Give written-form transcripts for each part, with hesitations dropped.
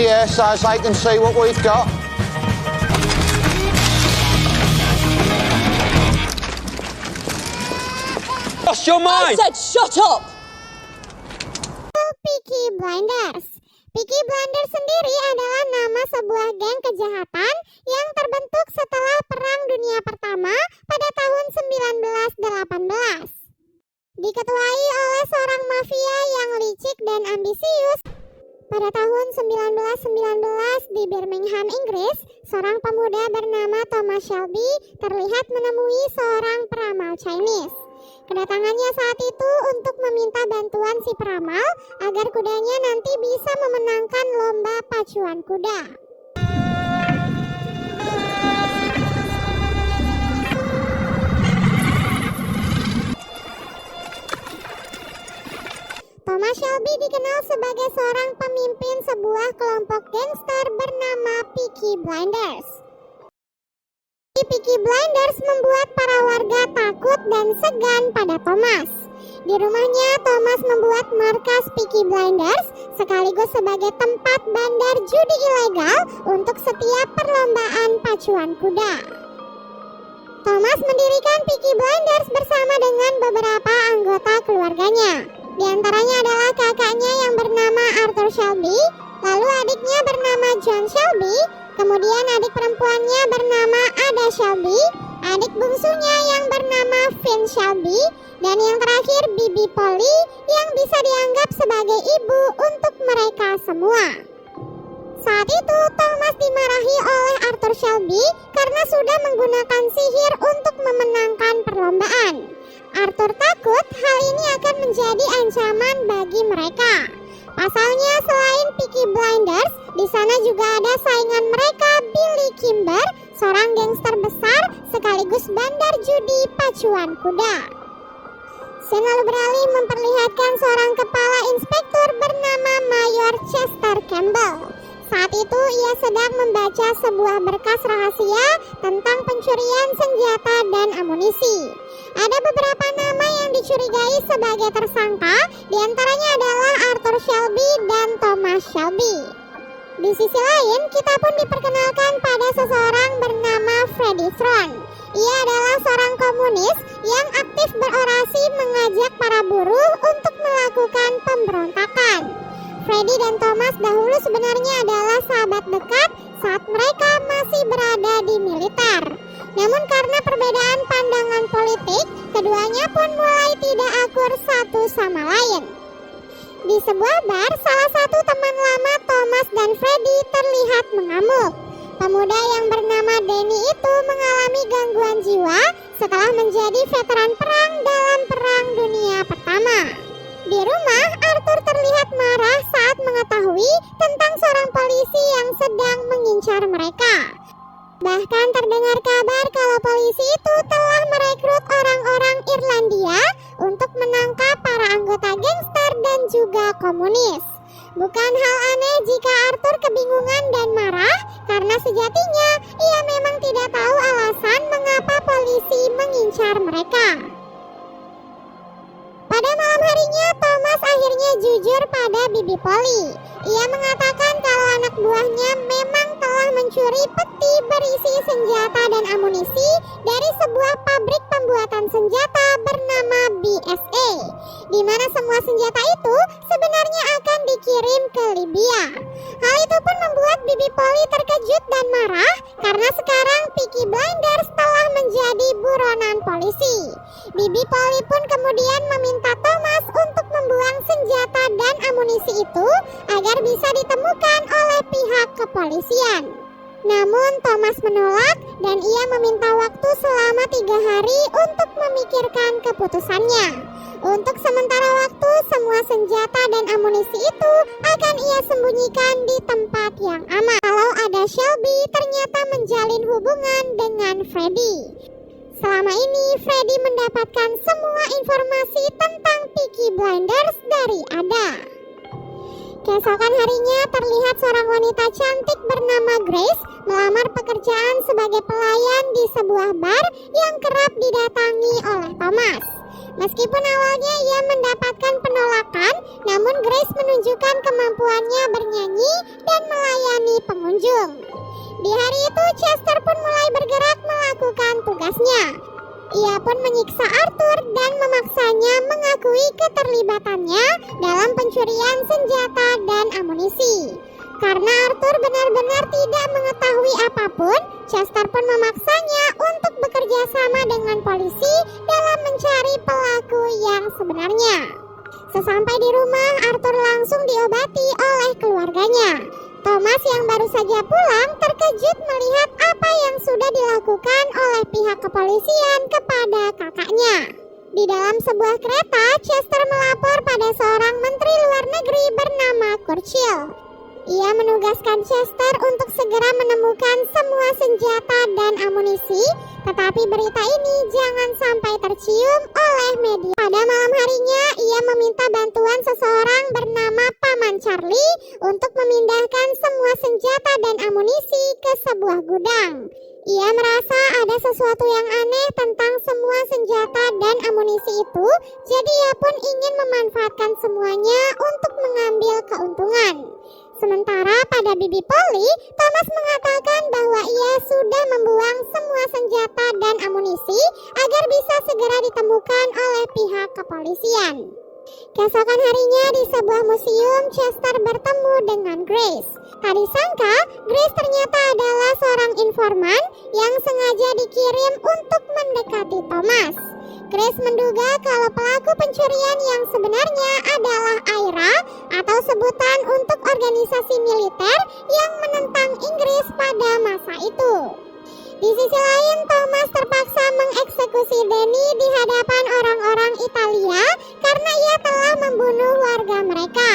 the air so as they can see what we've got. Lost your mind! I said shut up! Peaky Blinders. Peaky Blinders sendiri adalah nama sebuah geng kejahatan yang terbentuk setelah Perang Dunia Pertama pada tahun 1918. Diketuai oleh seorang mafia yang licik dan ambisius. Pada tahun 1919 di Birmingham, Inggris, seorang pemuda bernama Thomas Shelby terlihat menemui seorang peramal Chinese. Kedatangannya saat itu untuk meminta bantuan si peramal agar kudanya nanti bisa memenangkan lomba pacuan kuda. Thomas Shelby dikenal sebagai seorang pemimpin sebuah kelompok gangster bernama Peaky Blinders. Peaky Blinders membuat para warga takut dan segan pada Thomas. Di rumahnya, Thomas membuat markas Peaky Blinders sekaligus sebagai tempat bandar judi ilegal untuk setiap perlombaan pacuan kuda. Thomas mendirikan Peaky Blinders bersama dengan beberapa anggota keluarganya. Di antaranya adalah kakaknya yang bernama Arthur Shelby, lalu adiknya bernama John Shelby, kemudian adik perempuannya bernama Ada Shelby, adik bungsunya yang bernama Finn Shelby, dan yang terakhir Bibi Polly yang bisa dianggap sebagai ibu untuk mereka semua. Saat itu Thomas dimarahi oleh Arthur Shelby karena sudah menggunakan sihir untuk memenangkan perlombaan. Arthur takut hal ini akan menjadi ancaman bagi mereka. Pasalnya selain Peaky Blinders, di sana juga ada saingan mereka, Billy Kimber, seorang gangster besar sekaligus bandar judi pacuan kuda. Scene lalu beralih memperlihatkan seorang kepala inspektur bernama Mayor Chester Campbell. Saat itu ia sedang membaca sebuah berkas rahasia tentang pencurian senjata dan amunisi. Ada beberapa nama yang dicurigai sebagai tersangka, diantaranya adalah Arthur Shelby dan Thomas Shelby. Di sisi lain, kita pun diperkenalkan pada seseorang bernama Freddie Thorne. Ia adalah seorang komunis yang aktif berorasi mengajak para buruh untuk melakukan pemberontakan. Freddie dan Thomas dahulu sebenarnya adalah sahabat dekat saat mereka masih berada di militer. Namun karena perbedaan pandangan politik, keduanya pun mulai tidak akur satu sama lain. Di sebuah bar, salah satu teman lama Thomas dan Freddie terlihat mengamuk. Pemuda yang bernama Danny itu mengalami gangguan jiwa setelah menjadi veteran perang dalam Perang Dunia Pertama. Di rumah, Arthur terlihat marah saat mengetahui tentang seorang polisi yang sedang mengincar mereka. Bahkan terdengar kabar kalau polisi itu telah merekrut orang-orang Irlandia untuk menangkap para anggota gangster dan juga komunis. Bukan hal aneh jika Arthur kebingungan dan marah karena sejatinya ia memang tidak tahu alasan mengapa polisi mengincar mereka. Pada malam harinya, Thomas akhirnya jujur pada Bibi Polly. Ia mengatakan kalau anak buahnya memang telah mencuri peti berisi senjata dan amunisi dari sebuah pabrik pembuatan senjata bernama BSA, di mana semua senjata itu sebenarnya akan dikirim ke Libya. Hal itu pun membuat Bibi Polly terkejut dan marah karena sekarang Peaky Blinders telah menjadi buronan polisi. Bibi Polly pun kemudian meminta Thomas untuk membuang senjata dan amunisi itu agar bisa ditemukan oleh pihak kepolisian. Namun Thomas menolak dan ia meminta waktu selama 3 hari untuk memikirkan keputusannya. Untuk sementara waktu, semua senjata dan amunisi itu akan ia sembunyikan di tempat yang aman. Kalau Ada Shelby ternyata menjalin hubungan dengan Freddie. Selama ini Freddie mendapatkan semua informasi tentang Peaky Blinders dari Ada. Keesokan harinya terlihat seorang wanita cantik bernama Grace melamar pekerjaan sebagai pelayan di sebuah bar yang kerap didatangi oleh Thomas. Meskipun awalnya ia mendapatkan penolakan, Namun Grace menunjukkan kemampuannya bernyanyi dan melayani pengunjung. Di hari itu Chester pun mulai bergerak melakukan tugasnya. Ia pun menyiksa Arthur dan memaksanya mengakui keterlibatannya dalam pencurian senjata dan amunisi. Karena Arthur benar-benar tidak mengetahui apapun, Chester pun memaksanya untuk bekerja sama dengan polisi dalam mencari pelaku yang sebenarnya. Sesampai di rumah, Arthur langsung diobati oleh keluarganya. Thomas yang baru saja pulang terkejut melihat apa yang sudah dilakukan oleh pihak kepolisian kepada kakaknya. Di dalam sebuah kereta, Chester melapor pada seorang menteri luar negeri bernama Churchill. Ia menugaskan Chester untuk segera menemukan semua senjata dan amunisi, tetapi berita ini jangan sampai tercium oleh media. Pada malam harinya, ia meminta bantuan seseorang bernama Paman Charlie untuk memindahkan semua senjata dan amunisi ke sebuah gudang. Ia merasa ada sesuatu yang aneh tentang semua senjata dan amunisi itu, jadi ia pun ingin memanfaatkan semuanya untuk mengambil keuntungan. Sementara pada bibi Polly, Thomas mengatakan bahwa ia sudah membuang semua senjata dan amunisi agar bisa segera ditemukan oleh pihak kepolisian. Keesokan harinya di sebuah museum, Chester bertemu dengan Grace. Tak disangka, Grace ternyata adalah seorang informan yang sengaja dikirim untuk mendekati Thomas. Grace menduga kalau pelaku pencurian yang sebenarnya adalah IRA atau sebutan untuk organisasi militer yang menentang Inggris pada masa itu. Di sisi lain, Thomas terpaksa mengeksekusi Danny di hadapan orang-orang Italia karena ia telah membunuh warga mereka.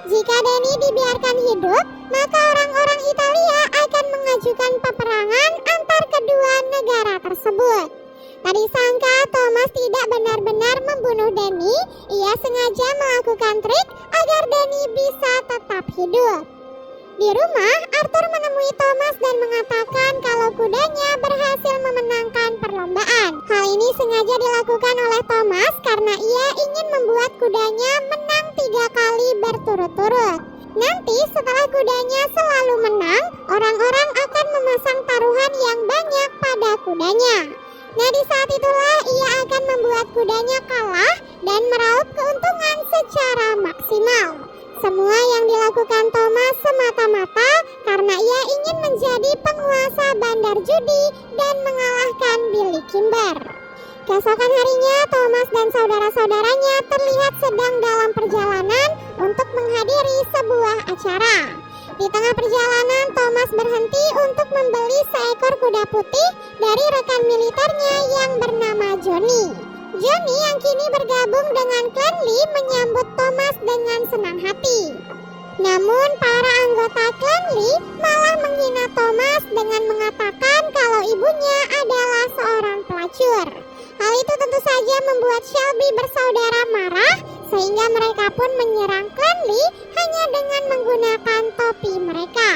Jika Danny dibiarkan hidup, maka orang-orang Italia akan mengajukan peperangan antar kedua negara tersebut. Tak disangka Thomas tidak benar-benar membunuh Danny, ia sengaja melakukan trik agar Danny bisa tetap hidup. Di rumah, Arthur menemui Thomas dan mengatakan kalau kudanya berhasil memenangkan perlombaan. Hal ini sengaja dilakukan oleh Thomas karena ia ingin membuat kudanya menang 3 kali berturut-turut. Nanti setelah kudanya selalu menang, orang-orang akan memasang taruhan yang banyak pada kudanya. Nah, di saat itulah ia akan membuat kudanya kalah dan meraup keuntungan secara maksimal. Semua yang dilakukan Thomas semata-mata karena ia ingin menjadi penguasa bandar judi dan mengalahkan Billy Kimber. Keesokan harinya, Thomas dan saudara-saudaranya terlihat sedang dalam perjalanan untuk menghadiri sebuah acara. Di tengah perjalanan, Thomas berhenti untuk membeli seekor kuda putih dari rekan militernya yang bernama Johnny. Johnny yang kini bergabung dengan klan Lee menyambut Thomas dengan senang hati. Namun para anggota klan Lee malah menghina Thomas dengan mengatakan kalau ibunya adalah seorang pelacur. Hal itu tentu saja membuat Shelby bersaudara marah sehingga mereka pun menyerang klan Lee hanya dengan menggunakan topi mereka.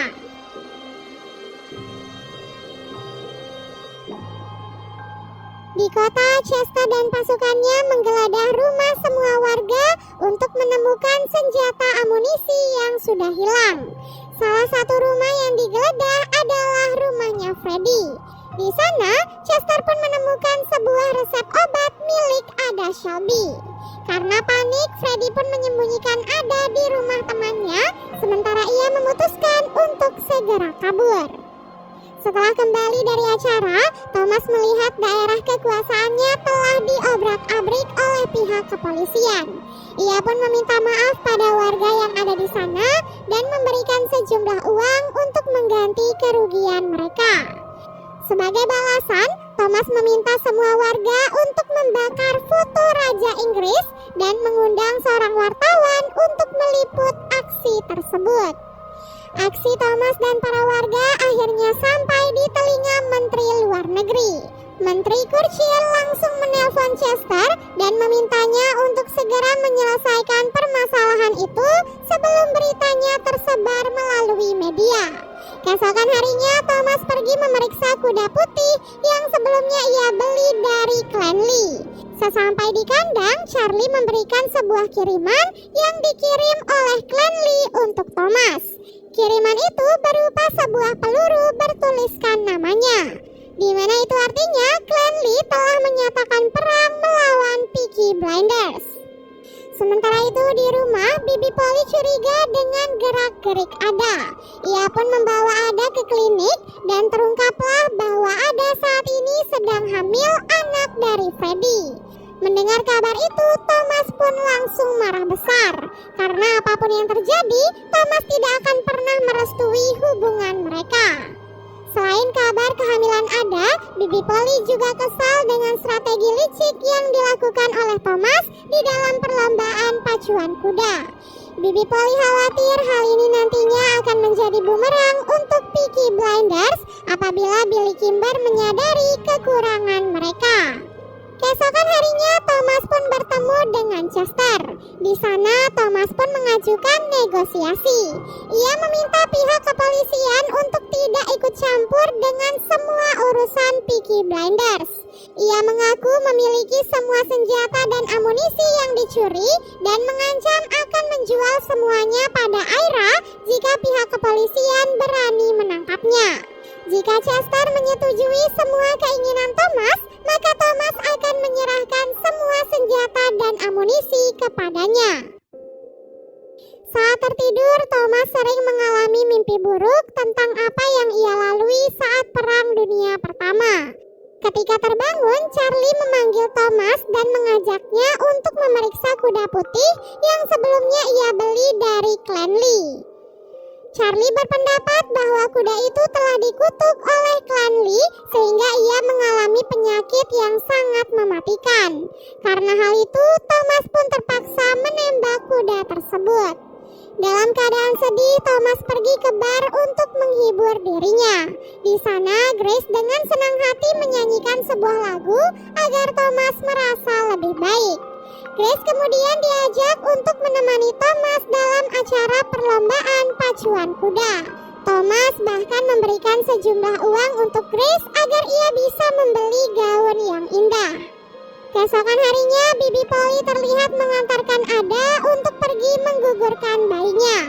Di kota, Chester dan pasukannya menggeledah rumah semua warga untuk menemukan senjata amunisi yang sudah hilang. Salah satu rumah yang digeledah adalah rumahnya Freddy. Di sana, Chester pun menemukan sebuah resep obat milik Ada Shelby. Karena panik, Freddy pun menyembunyikan Ada di rumah temannya, sementara ia memutuskan untuk segera kabur. Setelah kembali dari acara, Thomas melihat daerah kekuasaannya telah diobrak-abrik oleh pihak kepolisian. Ia pun meminta maaf pada warga yang ada di sana dan memberikan sejumlah uang untuk mengganti kerugian mereka. Sebagai balasan, Thomas meminta semua warga untuk membakar foto Raja Inggris dan mengundang seorang wartawan untuk meliput aksi tersebut. Aksi Thomas dan para warga akhirnya sampai di telinga Menteri Luar Negeri. Menteri Churchill langsung menelpon Chester dan memintanya untuk segera menyelesaikan permasalahan itu sebelum beritanya tersebar melalui media. Keesokan harinya, Thomas pergi memeriksa kuda putih yang sebelumnya ia beli dari Klan Lee. Sesampai di kandang, Charlie memberikan sebuah kiriman yang dikirim oleh Klan Lee untuk Thomas. Kiriman itu berupa sebuah peluru bertuliskan namanya, di mana itu artinya Klan Lee telah menyatakan perang melawan Peaky Blinders. Sementara itu di rumah, Bibi Polly curiga dengan gerak-gerik Ada. Ia pun membawa Ada ke klinik dan terungkaplah bahwa Ada saat ini sedang hamil anak dari Freddy. Mendengar kabar itu, Thomas pun langsung marah besar. Karena apapun yang terjadi, Thomas tidak akan pernah merestui hubungan mereka. Selain kabar kehamilan Ada, Bibi Polly juga kesal dengan strategi licik yang dilakukan oleh Thomas di dalam perlombaan pacuan kuda. Bibi Polly khawatir hal ini nantinya akan menjadi bumerang untuk Peaky Blinders apabila Billy Kimber menyadari kekurangan mereka. Keesokan harinya, Thomas pun bertemu dengan Chester. Di sana, Thomas pun mengajukan negosiasi. Ia meminta pihak kepolisian untuk tidak ikut campur dengan semua urusan Peaky Blinders. Ia mengaku memiliki semua senjata dan amunisi yang dicuri dan mengancam akan menjual semuanya pada Ira jika pihak kepolisian berani menangkapnya. Jika Chester menyetujui semua keinginan Thomas, maka Thomas akan menyerahkan semua senjata dan amunisi kepadanya. Saat tertidur, Thomas sering mengalami mimpi buruk tentang apa yang ia lalui saat Perang Dunia Pertama. Ketika terbangun, Charlie memanggil Thomas dan mengajaknya untuk memeriksa kuda putih yang sebelumnya ia beli dari Klan Lee. Charlie berpendapat bahwa kuda itu telah dikutuk oleh Klan Lee sehingga ia mengalami penyakit yang sangat mematikan. Karena hal itu, Thomas pun terpaksa menembak kuda tersebut. Dalam keadaan sedih, Thomas pergi ke bar untuk menghibur dirinya. Di sana, Grace dengan senang hati menyanyikan sebuah lagu agar Thomas merasa lebih baik. Grace kemudian diajak untuk menemani Thomas dalam acara perlombaan pacuan kuda. Thomas bahkan memberikan sejumlah uang untuk Grace agar ia bisa membeli gaun yang indah. Keesokan harinya, Bibi Polly terlihat mengantarkan Ada untuk pergi menggugurkan bayinya.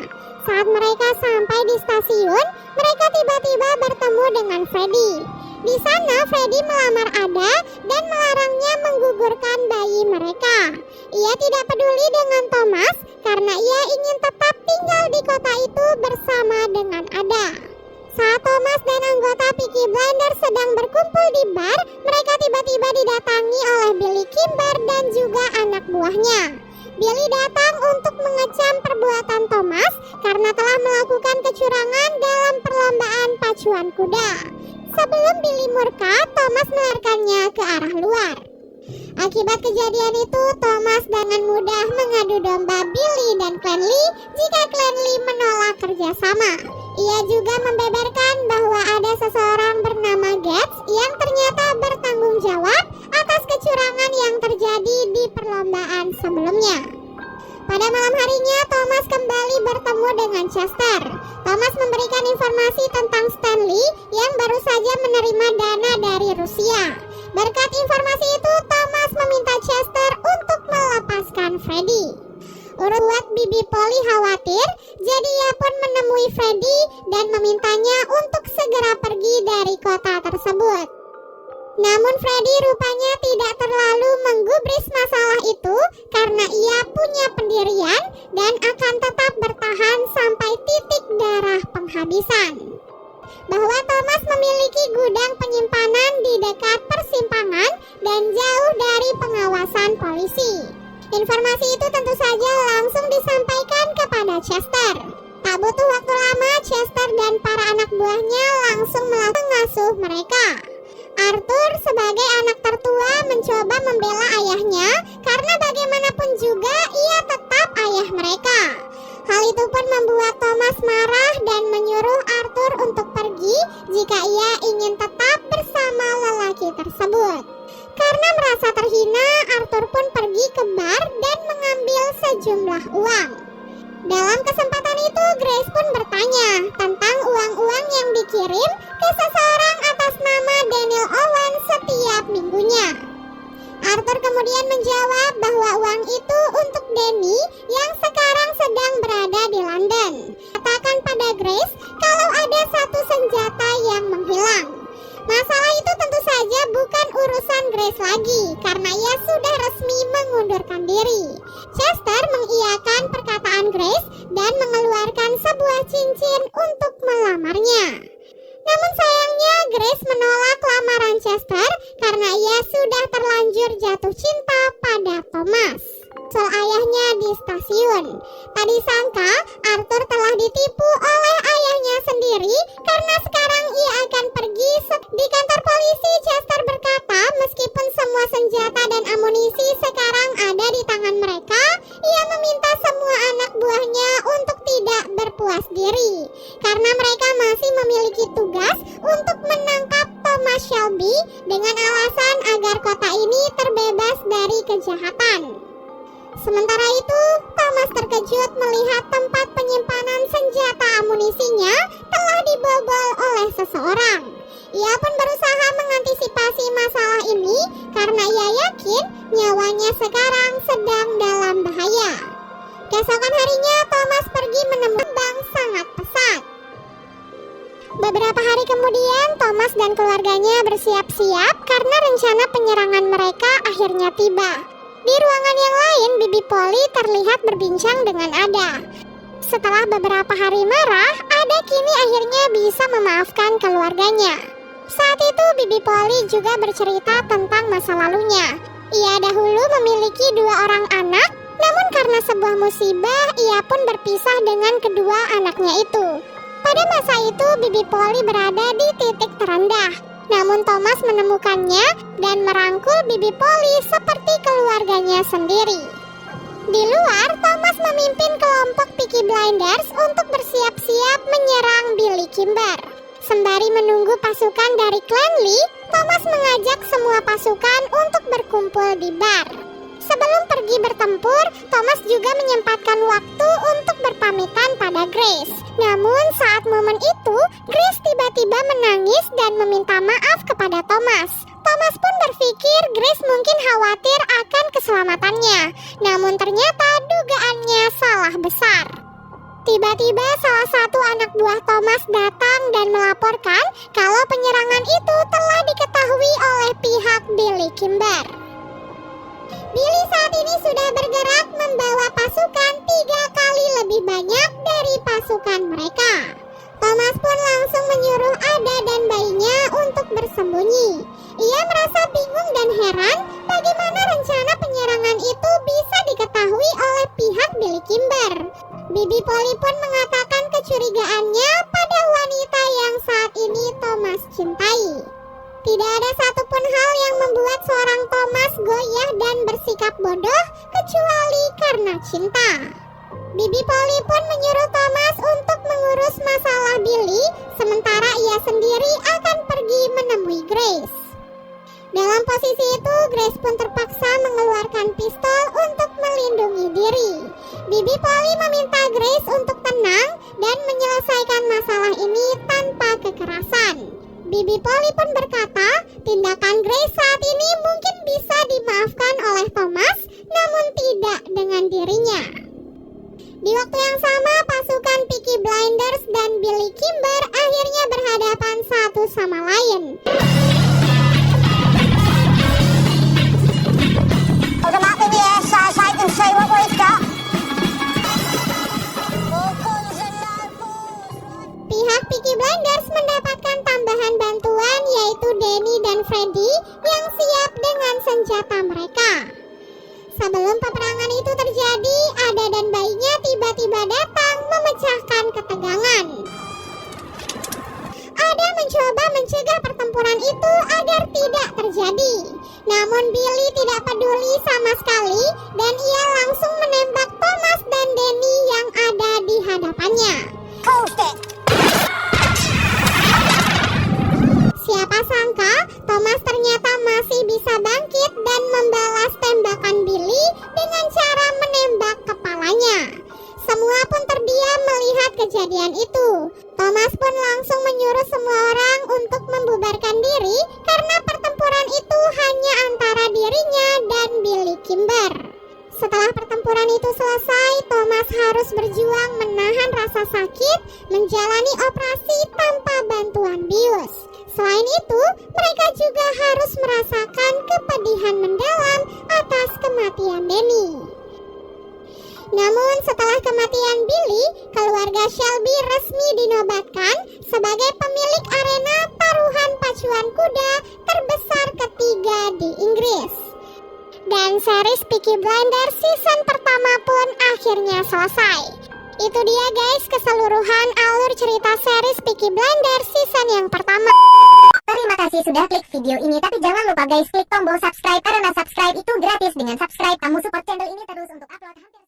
Saat mereka sampai di stasiun, mereka tiba-tiba bertemu dengan Freddy. Di sana, Freddy melamar Ada dan melarangnya menggugurkan bayi mereka. Ia tidak peduli dengan Thomas karena ia ingin tetap tinggal di kota itu bersama dengan Ada. Saat Thomas dan anggota Peaky Blinders sedang berkumpul di bar, mereka tiba-tiba didatangi oleh Billy Kimber dan juga anak buahnya. Billy datang untuk mengecam perbuatan Thomas karena telah melakukan kecurangan dalam perlombaan pacuan kuda. Sebelum Billy murka, Thomas melarikannya ke arah luar. Akibat kejadian itu, Thomas dengan mudah mengadu domba Billy dan Klan Lee jika Klan Lee menolak kerjasama. Ia juga membeberkan bahwa ada seseorang bernama Gates yang ternyata bertanggung jawab atas kecurangan yang terjadi di perlombaan sebelumnya. Pada malam harinya, Thomas kembali bertemu dengan Chester. Thomas memberikan informasi tentang Stanley yang baru saja menerima dana dari Rusia. Berkat informasi itu, Thomas meminta Chester untuk melepaskan Freddy. Buat Bibi Polly khawatir, jadi ia pun menemui Freddy dan memintanya untuk segera pergi dari kota tersebut. Namun Freddy rupanya tidak terlalu menggubris masalah itu karena ia punya pendirian dan akan tetap bertahan sampai titik darah penghabisan. Bahwa Thomas memiliki gudang penyimpanan di dekat persimpangan dan jauh dari pengawasan polisi. Informasi itu tentu saja langsung disampaikan kepada Chester. Tak butuh waktu lama, Chester dan para anak buahnya langsung mengasuh mereka. Arthur sebagai anak tertua mencoba membela ayahnya karena bagaimanapun juga ia tetap ayah mereka. Hal itu pun membuat Thomas marah dan menyuruh Arthur untuk pergi jika ia ingin tetap bersama lelaki tersebut. Karena merasa terhina, Arthur pun pergi ke bar dan mengambil sejumlah uang. Dalam kesempatan itu, Grace pun bertanya tentang uang-uang yang dikirim ke seseorang atas nama Daniel Owen setiap minggunya. Arthur kemudian menjawab bahwa uang itu untuk Danny yang sekarang sedang berada di London. Katakan pada Grace kalau ada satu senjata yang menghilang. Masalah itu tentu saja bukan urusan Grace lagi karena ia sudah resmi mengundurkan diri. Chester mengiyakan perkataan Grace dan mengeluarkan sebuah cincin untuk melamarnya. Namun sayangnya Grace menolak lamaran Chester karena ia sudah terlanjur jatuh cinta pada Thomas, ayahnya di stasiun. Tak disangka Arthur telah ditipu oleh ayahnya sendiri karena sekarang ia akan pergi. Di kantor polisi, Chester berkata meskipun semua senjata dan amunisi sekarang ada di tangan mereka, ia meminta semua anak buahnya untuk tidak berpuas diri karena mereka masih memiliki tugas untuk menangkap Thomas Shelby dengan alasan agar kota ini terbebas dari kejahatan. Sementara itu, Thomas terkejut melihat tempat penyimpanan senjata amunisinya telah dibobol oleh seseorang. Ia pun berusaha mengantisipasi masalah ini karena ia yakin nyawanya sekarang sedang dalam bahaya. Keesokan harinya, Thomas pergi menemui bank sangat pesat. Beberapa hari kemudian, Thomas dan keluarganya bersiap-siap karena rencana penyerangan mereka akhirnya tiba. Di ruangan yang lain, Bibi Polly terlihat berbincang dengan Ada. Setelah beberapa hari marah, Ada kini akhirnya bisa memaafkan keluarganya. Saat itu, Bibi Polly juga bercerita tentang masa lalunya. Ia dahulu memiliki 2 orang anak, namun karena sebuah musibah, ia pun berpisah dengan kedua anaknya itu. Pada masa itu, Bibi Polly berada di titik terendah. Namun Thomas menemukannya dan merangkul Bibi Polly seperti keluarganya sendiri. Di luar, Thomas memimpin kelompok Peaky Blinders untuk bersiap-siap menyerang Billy Kimber. Sembari menunggu pasukan dari klan Lee, Thomas mengajak semua pasukan untuk berkumpul di bar. Sebelum pergi bertempur, Thomas juga menyempatkan waktu untuk berpamitan pada Grace. Namun saat momen itu, Grace tiba-tiba menangis dan meminta maaf kepada Thomas. Thomas pun berpikir Grace mungkin khawatir akan keselamatannya. Namun ternyata dugaannya salah besar. Tiba-tiba salah satu anak buah Thomas datang dan melaporkan kalau penyerangan itu telah diketahui oleh pihak Billy Kimber. Billy saat ini sudah bergerak membawa pasukan 3 kali lebih banyak dari pasukan mereka. Thomas pun langsung menyuruh Ada dan bayinya untuk bersembunyi. Ia merasa bingung dan heran bagaimana rencana penyerangan itu bisa diketahui oleh pihak Billy Kimber. Bibi Polly pun mengatakan kecurigaannya pada wanita yang saat ini Thomas cintai. Tidak ada satupun hal yang membuat seorang Thomas goyah dan bersikap bodoh kecuali karena cinta. Bibi Polly pun menyuruh Thomas untuk mengurus masalah Billy, sementara ia sendiri akan pergi menemui Grace. Dalam posisi itu, Grace pun terpaksa mengeluarkan pistol untuk melindungi diri. Bibi Polly meminta Grace untuk tenang dan menyelesaikan masalah ini tanpa kekerasan. Bibi Polly pun berkata, tindakan Grace saat ini mungkin bisa dimaafkan oleh Thomas, namun tidak dengan dirinya. Di waktu yang sama, pasukan Peaky Blinders dan Billy Kimber akhirnya berhadapan satu sama lain. Hold 'em up in the air so I can see what we've got. Pihak Peaky Blinders mendapatkan tambahan bantuan yaitu Danny dan Freddy yang siap dengan senjata mereka. Sebelum peperangan itu terjadi, Ada dan bayinya tiba-tiba datang memecahkan ketegangan. Ada mencoba mencegah pertempuran itu agar tidak terjadi. Namun Billy tidak peduli sama sekali dan ia langsung menembak Thomas dan Danny yang ada di hadapannya. Closed it. Siapa sangka Thomas ternyata masih bisa bangkit dan membalas tembakan Billy dengan cara menembak kepalanya. Semua pun kejadian itu. Thomas pun langsung menyuruh semua orang untuk membubarkan diri karena pertempuran itu hanya antara dirinya dan Billy Kimber. Setelah pertempuran itu selesai, Thomas harus berjuang menahan rasa sakit, menjalani operasi tanpa bantuan bius. Selain itu, mereka juga harus merasakan kepedihan mendalam atas kematian Danny. Namun setelah kematian Billy, keluarga Shelby resmi dinobatkan sebagai pemilik arena taruhan pacuan kuda terbesar ketiga di Inggris. Dan series Peaky Blinders season pertama pun akhirnya selesai. Itu dia guys keseluruhan alur cerita series Peaky Blinders season yang pertama. Terima kasih sudah klik video ini, tapi jangan lupa guys klik tombol subscribe karena subscribe itu gratis. Dengan subscribe kamu support channel ini terus untuk upload hampir